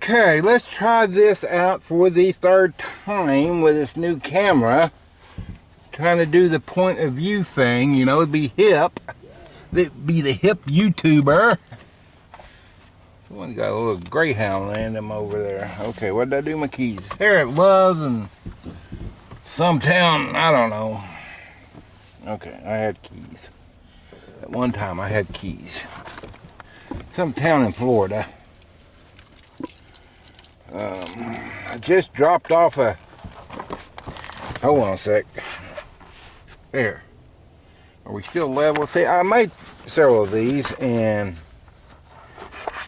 Okay, let's try this out for the third time with this new camera. Trying to do the point of view thing, you know, be hip. Be the hip YouTuber. One got a little greyhound random over there. Okay, what did I do with my keys? Here it was in some town, I don't know. Okay, I had keys. At one time I had keys. Some town in Florida. I just dropped off a, hold on a sec. There. Are we still level? See, I made several of these and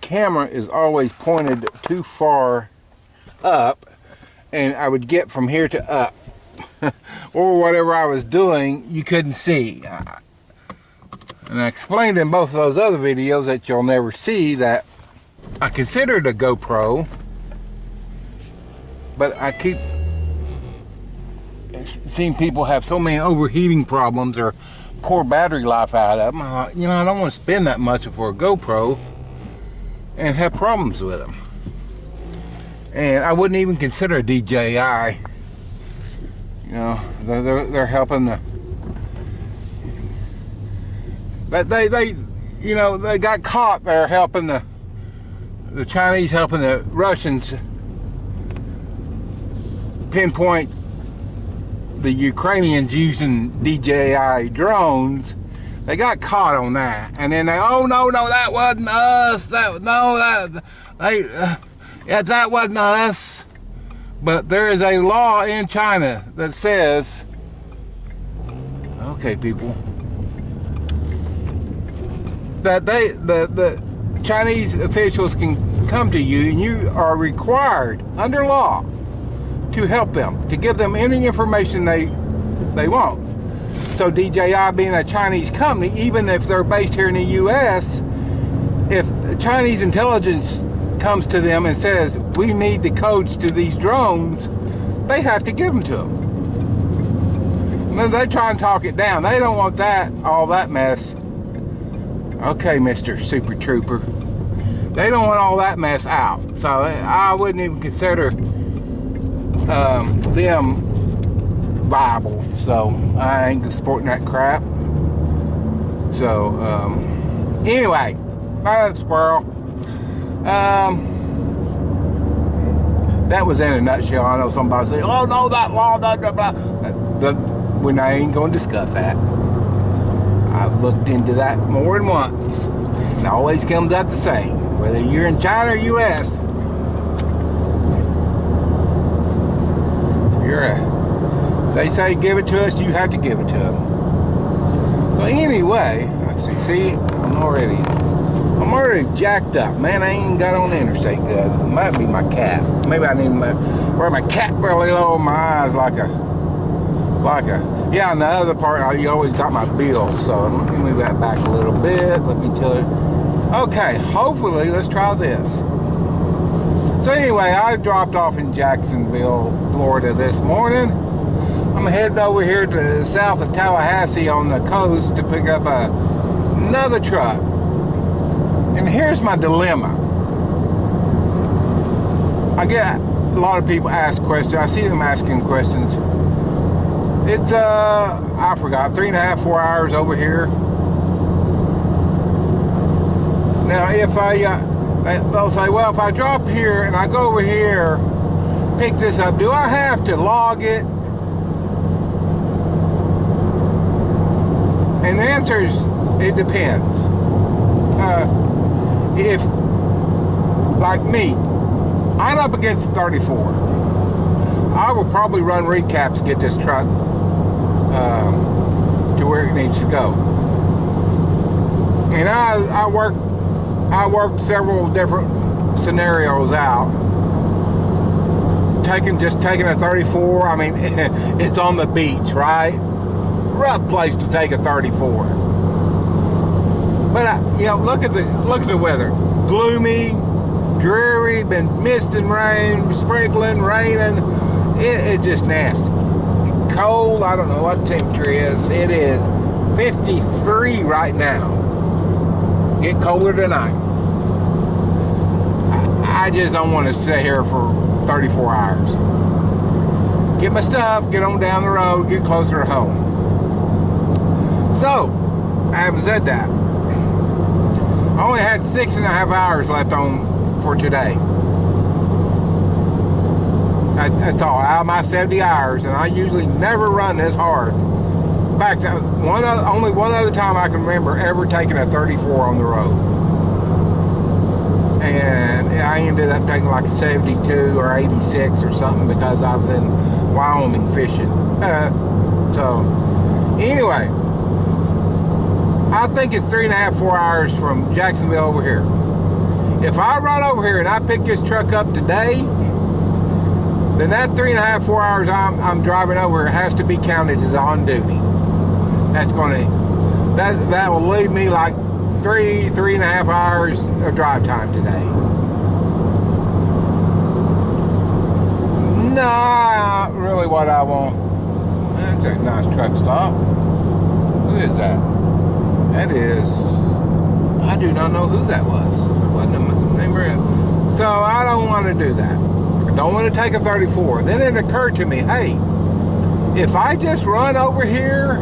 camera is always pointed too far up and I would get from here to up or whatever I was doing you couldn't see. And I explained in both of those other videos that you'll never see that I considered a GoPro, but I keep seeing people have so many overheating problems or poor battery life out of them. You know, I don't want to spend that much for a GoPro and have problems with them. And I wouldn't even consider a DJI. You know, they're helping the. But they you know, they got caught there helping the Chinese helping the Russians pinpoint the Ukrainians using DJI drones. They got caught on that, and then they, oh no, that wasn't us. That wasn't us. But there is a law in China that says, okay, people, that the Chinese officials can come to you, and you are required under law to help them, to give them any information they want. So DJI being a Chinese company, even if they're based here in the US, if Chinese intelligence comes to them and says, we need the codes to these drones, they have to give them to them. And then they try and talk it down. They don't want that, all that mess. Okay, Mr. Super Trooper. They don't want all that mess out. So I wouldn't even consider them viable, so I ain't supporting that crap. So anyway, bye squirrel. That was in a nutshell. I know somebody say, oh no, that law, blah, blah, blah. When I ain't going to discuss that. I've looked into that more than once, and it always comes out the same, whether you're in China or US. They say give it to us, you have to give it to them. So anyway, see, I'm already jacked up. Man, I ain't got on the interstate good. It might be my cat. Maybe I need to wear my cat really low in my eyes like a, yeah, and the other part, you always got my bill. So let me move that back a little bit. Let me tell you. Okay, hopefully, let's try this. So anyway, I dropped off in Jacksonville, Florida this morning. I'm heading over here to south of Tallahassee on the coast to pick up another truck. And here's my dilemma. I get a lot of people ask questions. I see them asking questions. It's, I forgot, 3.5, 4 hours over here. Now, if they'll say, well, if I drop here and I go over here, pick this up, do I have to log it? And the answer is, it depends. If, like me, I'm up against 34. I will probably run recaps to get this truck to where it needs to go. And I worked several different scenarios out. Just taking a 34, I mean, it's on the beach, right? Rough place to take a 34. But you know, look at the weather. Gloomy, dreary, been mist and rain, sprinkling, raining. It's just nasty. Cold, I don't know what the temperature is. It is 53 right now. Get colder tonight. I just don't want to sit here for 34 hours. Get my stuff, get on down the road, get closer to home. So, I haven't said that. I only had 6.5 hours left on for today. That's all, out of my 70 hours, and I usually never run this hard. In fact, only one other time I can remember ever taking a 34 on the road. And I ended up taking like 72 or 86 or something because I was in Wyoming fishing. So, anyway, I think it's 3.5, 4 hours from Jacksonville over here. If I run over here and I pick this truck up today, then that 3.5, 4 hours I'm driving over has to be counted as on duty. That will leave me like 3.5 hours of drive time today. Not really what I want. That's a nice truck stop. Who is that? That is, I do not know who that was. It wasn't a name brand. So I don't want to do that. I don't want to take a 34. Then it occurred to me, hey, if I just run over here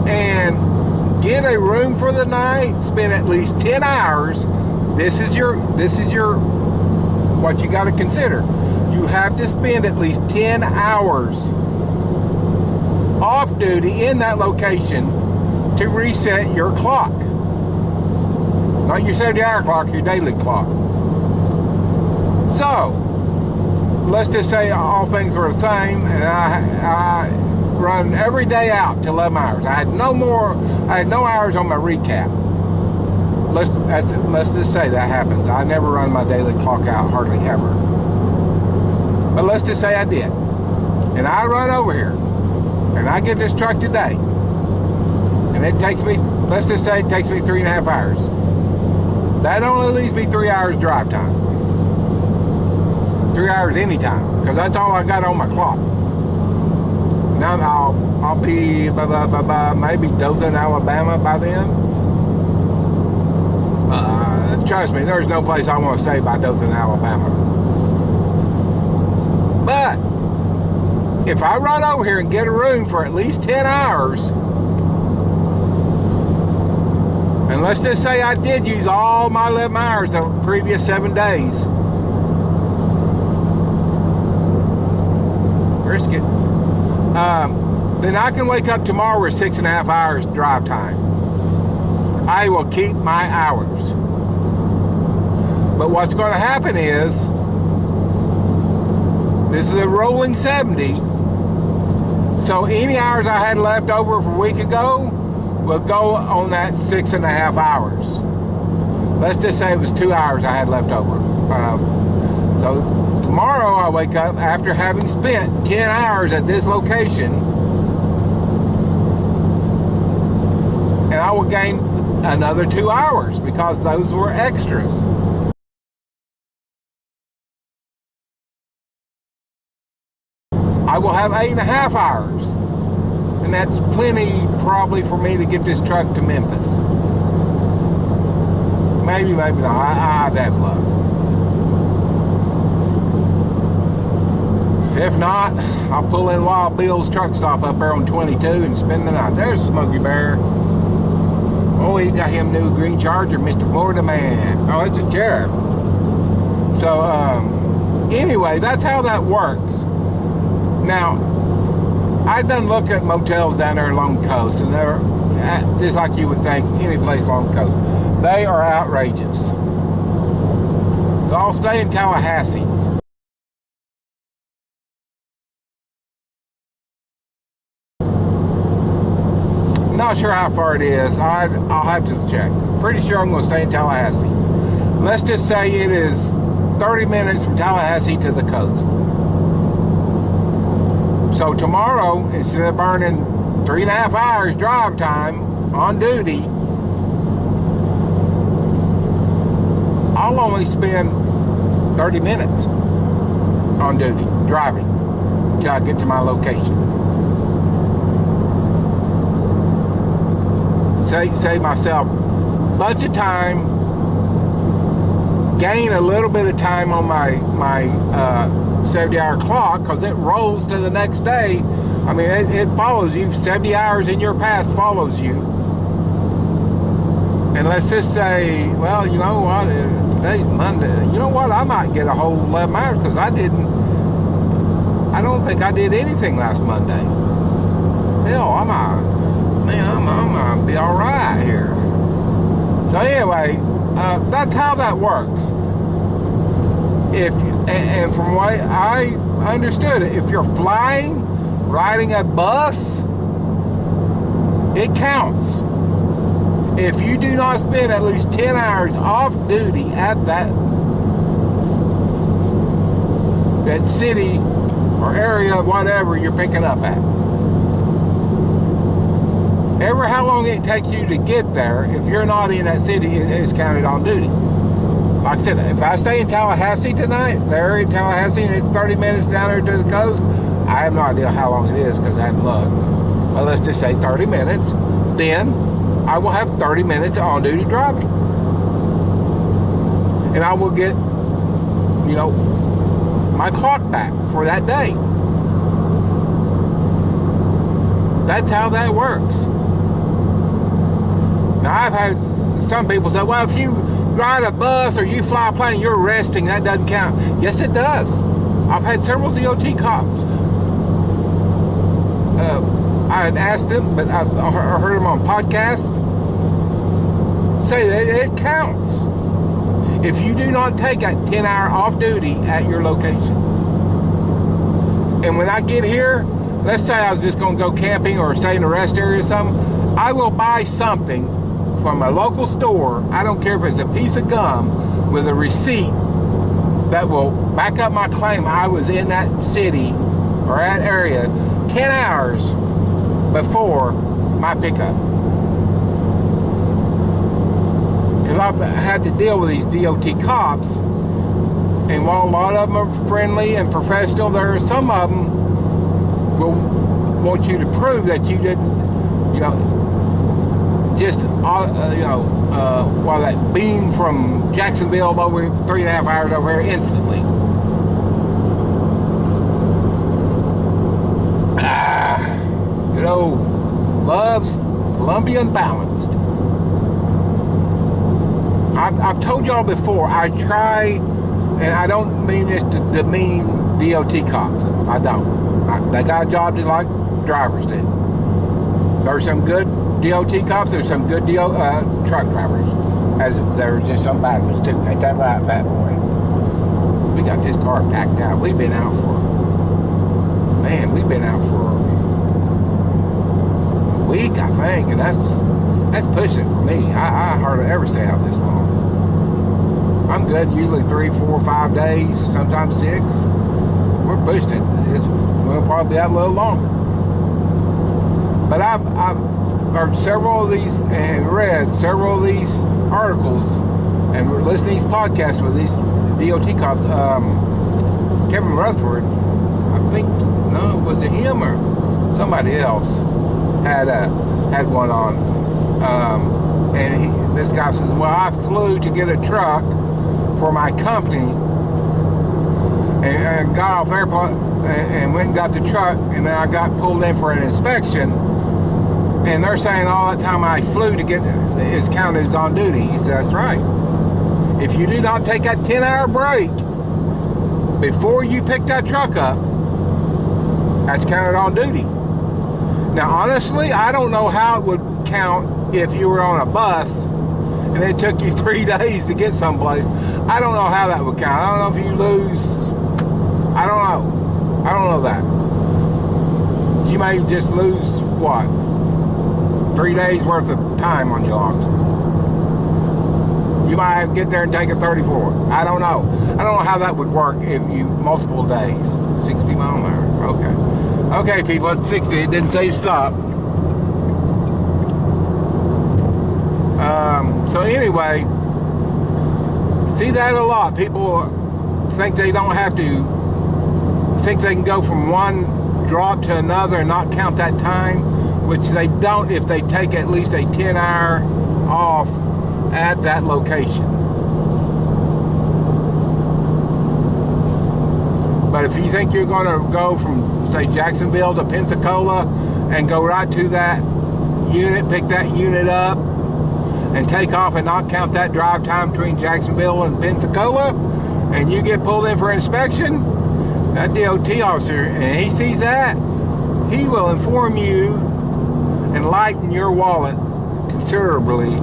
and get a room for the night, spend at least 10 hours, this is your what you got to consider. You have to spend at least 10 hours off duty in that location to reset your clock. Not your 70-hour clock, your daily clock. So, let's just say all things were the same, and I run every day out to 11 hours. I had no hours on my recap. Let's just say that happens. I never run my daily clock out, hardly ever. But let's just say I did. And I run over here, and I get this truck today, and it takes me, let's just say it takes me 3.5 hours. That only leaves me 3 hours drive time. 3 hours anytime, because that's all I got on my clock. Now I'll be maybe Dothan, Alabama by then. Trust me, there's no place I want to stay by Dothan, Alabama. But if I run over here and get a room for at least 10 hours, and let's just say I did use all my 11 hours the previous 7 days, risk it. Then I can wake up tomorrow with 6.5 hours drive time. I will keep my hours. But what's going to happen is, this is a rolling 70, so any hours I had left over from a week ago will go on that 6.5 hours. Let's just say it was 2 hours I had left over. So tomorrow I wake up after having spent 10 hours at this location, and I will gain another 2 hours because those were extras. I will have 8.5 hours, and that's plenty probably for me to get this truck to Memphis. Maybe not. I'd have luck. If not, I'll pull in Wild Bill's truck stop up there on 22 and spend the night. There's Smokey Bear. Oh, he got him new green Charger, Mr. Florida Man. Oh, it's a sheriff. So, anyway, that's how that works. Now, I've done look at motels down there along the coast, and they're just like you would think any place along the coast. They are outrageous. So I'll stay in Tallahassee. Not sure how far it is. I'll have to check. Pretty sure I'm going to stay in Tallahassee. Let's just say it is 30 minutes from Tallahassee to the coast. So tomorrow, instead of burning 3.5 hours drive time on duty, I'll only spend 30 minutes on duty driving till I get to my location. Save myself a bunch of time gain a little bit of time on my 70-hour clock, because it rolls to the next day. I mean, it follows you. 70 hours in your past follows you. And let's just say, well, you know what, today's Monday. You know what, I might get a whole 11 hours, because I don't think I did anything last Monday. Hell, I'm gonna be all right here. So anyway, that's how that works. And from what I understood it, if you're flying, riding a bus, it counts. If you do not spend at least 10 hours off duty at that city or area, whatever you're picking up at. Ever how long it takes you to get there, if you're not in that city, it's counted on duty. Like I said, if I stay in Tallahassee tonight, there in Tallahassee, and it's 30 minutes down there to the coast, I have no idea how long it is because I haven't looked. But let's just say 30 minutes, then I will have 30 minutes on duty driving. And I will get, you know, my clock back for that day. That's how that works. Now, I've had some people say, well, if you ride a bus or you fly a plane, you're resting, that doesn't count. Yes, it does. I've had several DOT cops. I had asked them, but I heard them on podcasts say that it counts if you do not take a 10-hour off duty at your location. And when I get here, let's say I was just going to go camping or stay in a rest area or something, I will buy something from a local store. I don't care if it's a piece of gum with a receipt that will back up my claim I was in that city or that area 10 hours before my pickup. Because I've had to deal with these DOT cops, and while a lot of them are friendly and professional, there are some of them will want you to prove that you didn't, you know, just, that beam from Jacksonville over 3.5 hours over here instantly. Good old Love's Columbia Unbalanced. I've told y'all before, I try, and I don't mean this to demean DOT cops. I don't. They got a job just like drivers do. There's some good DOT cops, there's some good truck drivers. As there's just some bad ones too. Ain't that right, fat boy? We got this car packed out. We've been out for a week, I think, and that's pushing it for me. I hardly ever stay out this long. I'm good usually 3, 4, 5 days, sometimes 6. We're pushing it. We'll probably be out a little longer. But I've heard several of these and read several of these articles and listened to these podcasts with these DOT cops. Kevin Rutherford, I think, no, was it him or somebody else had one on, and this guy says, well, I flew to get a truck for my company and got off airport and went and got the truck, and then I got pulled in for an inspection, and they're saying all that time I flew to get is counted as on duty. He says, that's right. If you do not take that 10-hour break before you pick that truck up, that's counted on duty. Now, honestly, I don't know how it would count if you were on a bus and it took you 3 days to get someplace. I don't know how that would count. I don't know if you lose. I don't know that. You may just lose, what, 3 days worth of time on your logs. You might have to get there and take a 34. I don't know. I don't know how that would work if you multiple days. 60 mile an hour. Okay. Okay, people, it's 60. It didn't say stop. So anyway, see that a lot. People think they don't have to, think they can go from one drop to another and not count that time, which they don't if they take at least a 10-hour off at that location. But if you think you're going to go from, say, Jacksonville to Pensacola and go right to that unit, pick that unit up, and take off and not count that drive time between Jacksonville and Pensacola, and you get pulled in for inspection, that DOT officer, and he sees that, he will inform you and lighten your wallet considerably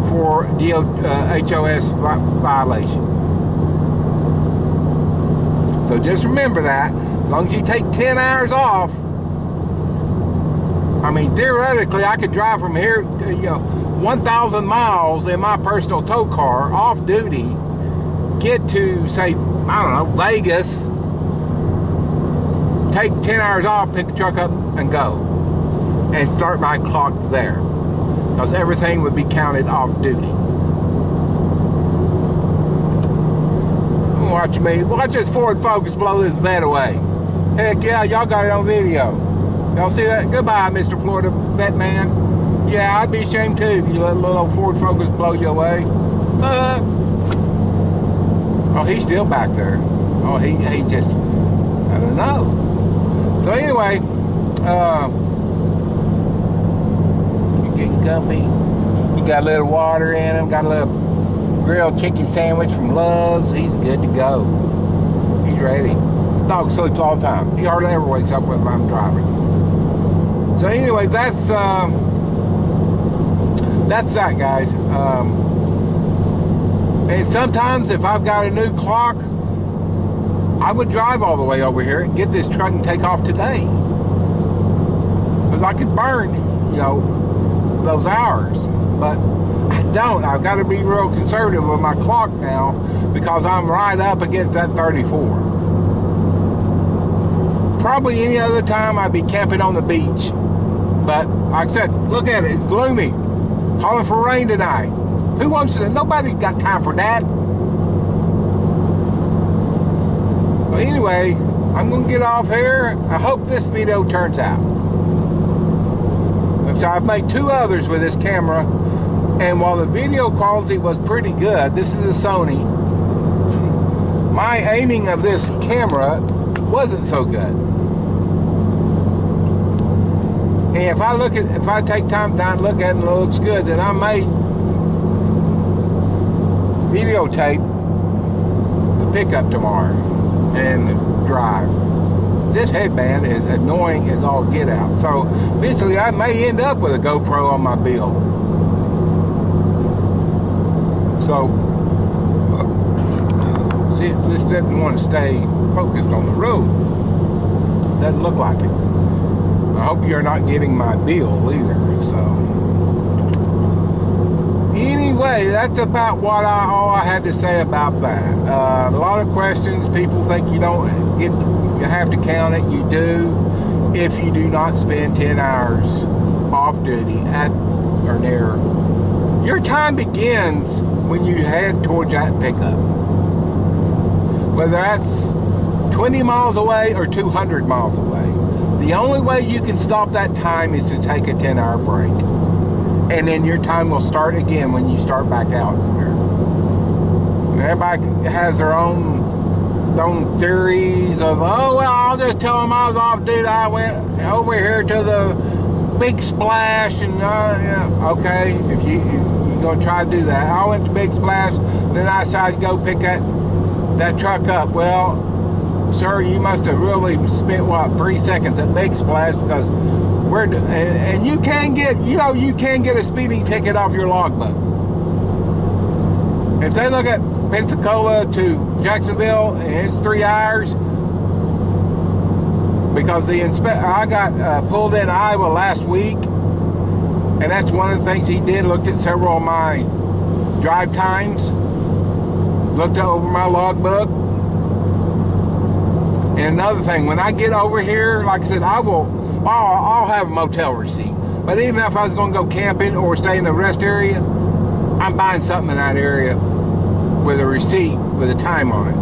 for HOS violation. So just remember that. As long as you take 10 hours off, I mean, theoretically, I could drive from here to, 1,000 miles in my personal tow car, off duty, get to, say, I don't know, Vegas, take 10 hours off, pick the truck up, and go. And start my clock there. Because everything would be counted off duty. Watch this Ford Focus blow this vet away. Heck yeah, y'all got it on video. Y'all see that? Goodbye, Mr. Florida vet man. Yeah, I'd be ashamed too if you let a little Ford Focus blow you away. Oh, he's still back there. Oh, he just, I don't know. So anyway, you're getting comfy. You got a little water in him, got a little grilled chicken sandwich from Love's. He's good to go. He's ready. Dog sleeps all the time. He hardly ever wakes up when I'm driving. So anyway, that's that, guys. And sometimes if I've got a new clock, I would drive all the way over here and get this truck and take off today, because I could burn, those hours. But I don't. I've got to be real conservative with my clock now, because I'm right up against that 34. Probably any other time I'd be camping on the beach. But like I said, look at it. It's gloomy. Calling for rain tonight. Who wants to? Nobody's got time for that. But anyway, I'm going to get off here. I hope this video turns out. So I've made 2 others with this camera. And while the video quality was pretty good, this is a Sony, my aiming of this camera wasn't so good. And if I take time down and look at it and it looks good, then I may videotape the pickup tomorrow and the drive. This headband is annoying as all get out. So eventually I may end up with a GoPro on my bill. So, see, it just doesn't want to stay focused on the road. Doesn't look like it. I hope you're not getting my bill either. So, anyway, that's about all I had to say about that. A lot of questions. People think you have to count it. You do, if you do not spend 10 hours off duty at or near. Your time begins when you head towards that pickup. Whether that's 20 miles away or 200 miles away. The only way you can stop that time is to take a 10-hour break. And then your time will start again when you start back out there. Everybody has their own theories of, oh, well, I'll just tell them I was off duty. I went over here to the Big Splash, and yeah, okay, if you're gonna try to do that. I went to Big Splash, then I decided to go pick that truck up. Well, sir, you must have really spent, what, 3 seconds at Big Splash, because and you can get, you can get a speeding ticket off your logbook. If they look at Pensacola to Jacksonville and it's 3 hours, because I got pulled in Iowa last week, and that's one of the things he did. Looked at several of my drive times, looked over my logbook. And another thing, when I get over here, like I said, I'll have a motel receipt. But even if I was going to go camping or stay in the rest area, I'm buying something in that area with a receipt with a time on it.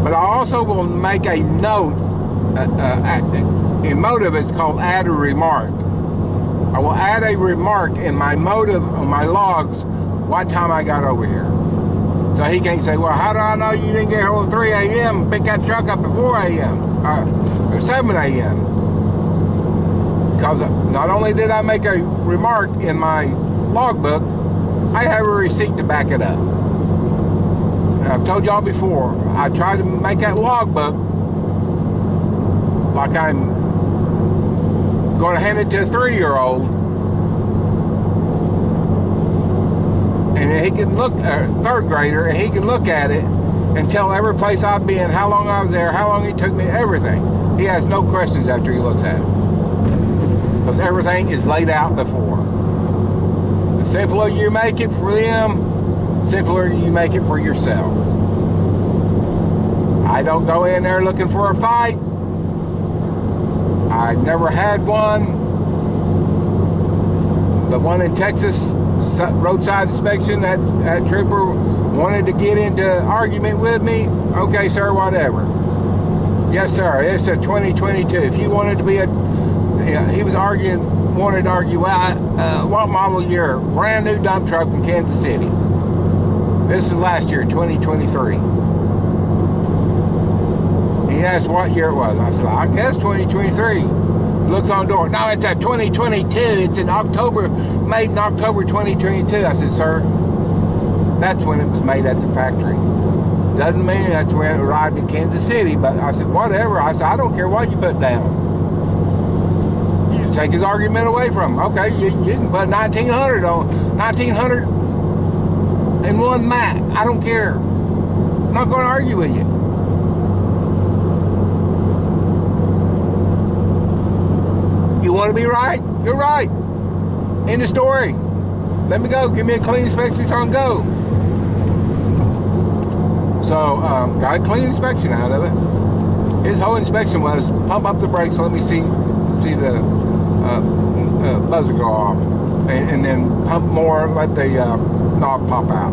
But I also will make a note. In motive, it's called add a remark. I will add a remark in my motive on my logs what time I got over here. So he can't say, well, how do I know you didn't get home at 3 a.m. and pick that truck up at 4 a.m. Or 7 a.m. Because not only did I make a remark in my logbook, I have a receipt to back it up. And I've told y'all before, I tried to make that logbook like I'm going to hand it to a 3-year-old, and he can look, third grader, and he can look at it and tell every place I've been, how long I was there, how long it took me, everything. He has no questions after he looks at it, because everything is laid out before. The simpler you make it for them, simpler you make it for yourself. I don't go in there looking for a fight. I never had one. The one in Texas, roadside inspection, that trooper wanted to get into argument with me. Okay, sir, whatever. Yes, sir, it's a 2022. If you wanted to be a, he was wanted to argue, well, what model year? Brand new dump truck from Kansas City. This is last year, 2023. He asked what year it was. I said, I guess 2023. Looks on the door. No, it's a 2022. It's in October, made in October 2022. I said, sir, that's when it was made at the factory. Doesn't mean that's when it arrived in Kansas City, but I said, whatever. I said, I don't care what you put down. You just take his argument away from him. Okay, you can put 1900 on 1901 Mac. I don't care. I'm not going to argue with you. You want to be right? You're right. End of story. Let me go. Give me a clean inspection so I can go. So, got a clean inspection out of it. His whole inspection was pump up the brakes, let me see the buzzer go off, and then pump more, let the knob pop out.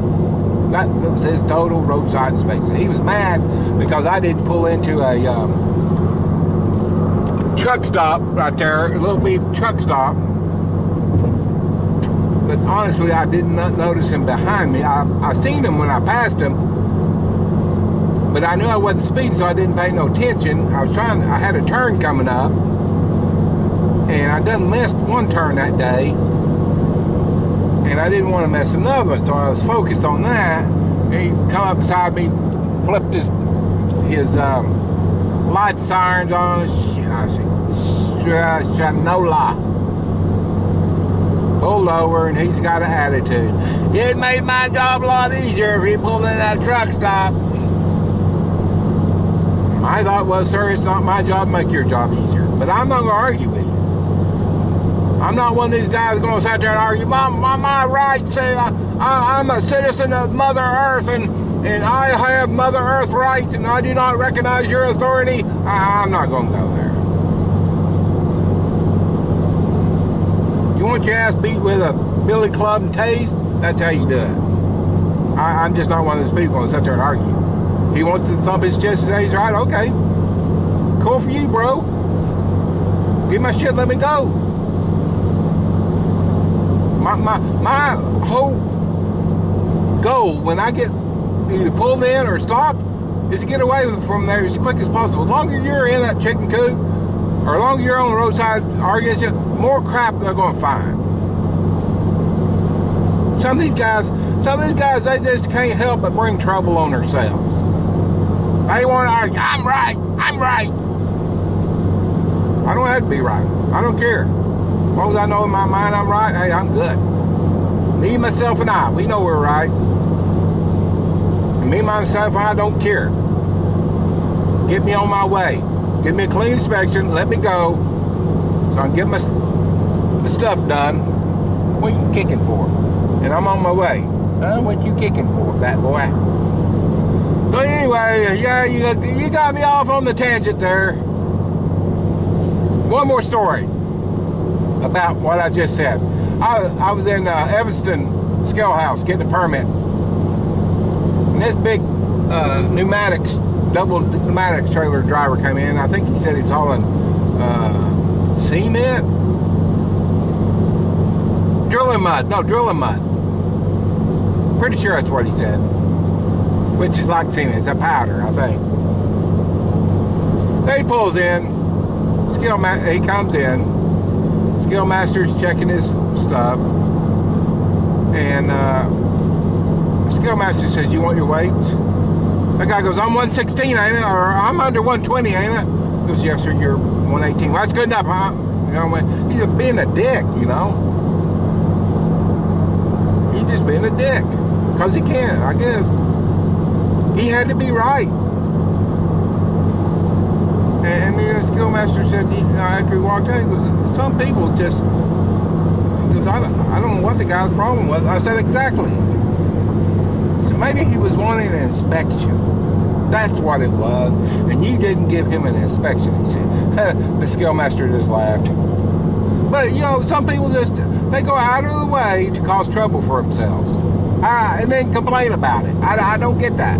That was his total roadside inspection. He was mad because I didn't pull into a truck stop right there, a little beat truck stop. But honestly, I did not notice him behind me. I seen him when I passed him, but I knew I wasn't speeding, so I didn't pay no attention. I had a turn coming up, and I done missed one turn that day, and I didn't want to miss another one, so I was focused on that. And he come up beside me, flipped his light sirens on. Shit, I said, no lie. Pulled over, and he's got an attitude. It made my job a lot easier if he pulled in that truck stop. My thought was, sir, it's not my job to make your job easier. But I'm not going to argue with you. I'm not one of these guys going to sit there and argue, my rights, say I'm a citizen of Mother Earth, and I have Mother Earth rights, and I do not recognize your authority. I'm not going to go there. You want your ass beat with a billy club and tased? That's how you do it. I'm just not one of those people going to sit there and argue. He wants to thump his chest and say he's right. Okay. Cool for you, bro. Give my shit, let me go. My whole goal when I get either pulled in or stopped is to get away from there as quick as possible. The longer you're in that chicken coop, or the longer you're on the roadside arguing, the more crap they're going to find. Some of these guys, they just can't help but bring trouble on themselves. They want to argue, I'm right. I don't have to be right. I don't care. As long as I know in my mind I'm right, hey, I'm good. Me, myself, and I, we know we're right. And me, myself, and I don't care. Get me on my way. Give me a clean inspection, let me go, so I can get my stuff done. What are you kicking for? And I'm on my way. What you kicking for, fat boy? So anyway, yeah, you got me off on the tangent there. One more story about what I just said. I was in Evanston Scale House getting a permit, and this big double pneumatics trailer driver came in. I think he said he's hauling cement, drilling mud. Pretty sure that's what he said. which is like semen. It's a powder, I think. Then he pulls in. He comes in. Skill master's checking his stuff, and skill master says, "You want your weights?" That guy goes, "I'm 116, ain't it? Or I'm under 120, ain't it?" He goes, "Yes, sir. You're 118. Well, that's good enough, huh?" You know, he's being a dick, you know. He's just being a dick because he can, I guess. He had to be right. And the skill master said, you know, after he walked out, he goes, "Some people just," he goes, I don't know what the guy's problem was." I said, "Exactly." So maybe he was wanting an inspection. That's what it was. And you didn't give him an inspection. He said, the skill master just laughed. But, you know, some people just, they go out of the way to cause trouble for themselves. And then complain about it. I don't get that.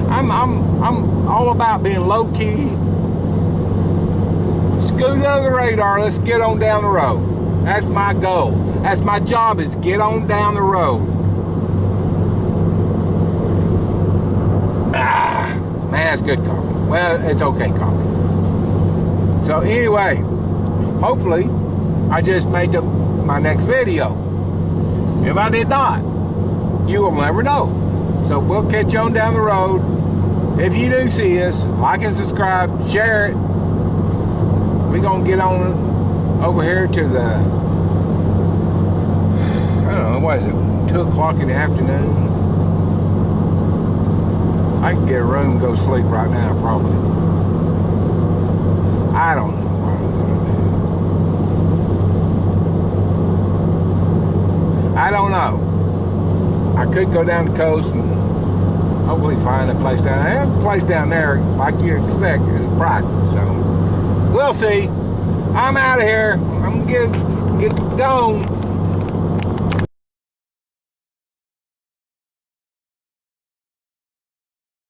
I'm all about being low-key. Scoot under the radar. Let's get on down the road. That's my goal. That's my job, is get on down the road. Man, that's good coffee. Well, it's okay coffee. So anyway, hopefully I just made my next video. If I did not, you will never know. So we'll catch you on down the road. If you do see us, like and subscribe, share it. We're going to get on over here to the, I don't know, what is it, 2 o'clock in the afternoon? I can get a room and go sleep right now, probably. I don't know what I'm going to do. I don't know. I could go down the coast and hopefully find a place down there. A place down there, like you expect, is pricey. So we'll see. I'm out of here. I'm going to get gone.